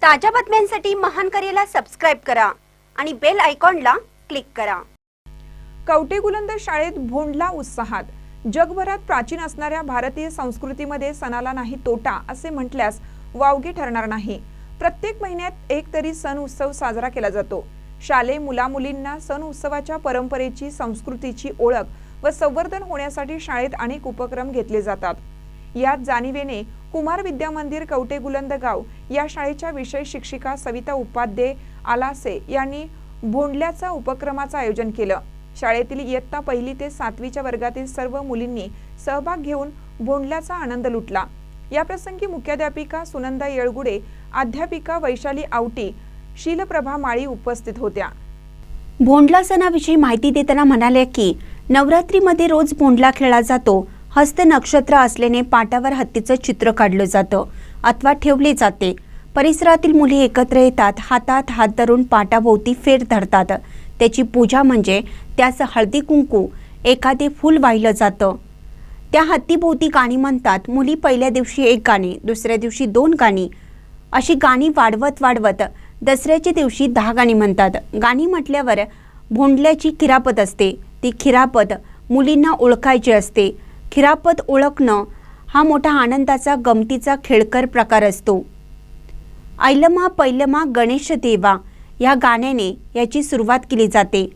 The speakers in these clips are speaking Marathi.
ताज्या बातम्यांसाठी महान करेला सबस्क्राइब करा आणि बेल आयकॉनला क्लिक करा। कवटेगुलंद शाळेत भोंडला उत्साहात। जगभरात प्राचीन असणाऱ्या भारतीय संस्कृतीमध्ये सणाला नाही तोटा असे म्हटल्यास वावगे ठरणार नाही। प्रत्येक महिन्यात एक तरी सण उत्सव साजरा केला जातो। शालेय मुलामुलींना सण उत्सवाच्या परंपरेची, संस्कृतीची ओळख व संवर्धन होण्यासाठी शाळेत अनेक उपक्रम घेतले जातात। यात जाणीवेने कुमार विद्या मंदिर कवटेगुलंद गाव या शाळेच्या विषय शिक्षिका सविता उपाध्ये आलासे यांनी भोंडल्याचा उपक्रमाचं आयोजन केलं। शाळेतील इयत्ता 1ली ते 7वीच्या वर्गातील सर्व मुलींनी सहभाग घेऊन भोंडल्याचा आनंद लुटला। या प्रसंगी मुख्याध्यापिका सुनंदा येळगुडे, अध्यापिका वैशाली आवटी, शीलप्रभा माळी उपस्थित होत्या। भोंडला सणाविषयी माहिती देताना म्हणाले की नवरात्रीमध्ये रोज भोंडला खेळला जातो। हस्त नक्षत्र असल्याने पाटावर हत्तीचं चित्र काढलं जातं अथवा ठेवले जाते। परिसरातील मुली एकत्र येतात, हातात हात धरून पाटाभोवती फेर धरतात। त्याची पूजा म्हणजे त्यास हळदी कुंकू, एखादे फूल वाहिलं जातं। त्या हत्तीभोवती गाणी म्हणतात। मुली पहिल्या दिवशी 1 गाणी, दुसऱ्या दिवशी 2 गाणी, अशी गाणी वाढवत दसऱ्याच्या दिवशी 10 गाणी म्हणतात। गाणी म्हटल्यावर भोंडल्याची खिरापत असते। ती खिरापत मुलींना ओळखायची असते। खिरापत ओळखणं हा मोठा आनंदाचा, गमतीचा, खेळकर प्रकार असतो। ऐलमा पैलमा गणेश देवा या गाण्याने याची सुरुवात केली जाते।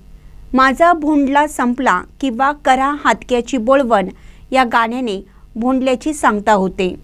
माझा भोंडला संपला किंवा करा हातक्याची बोळवण या गाण्याने भोंडल्याची सांगता होते।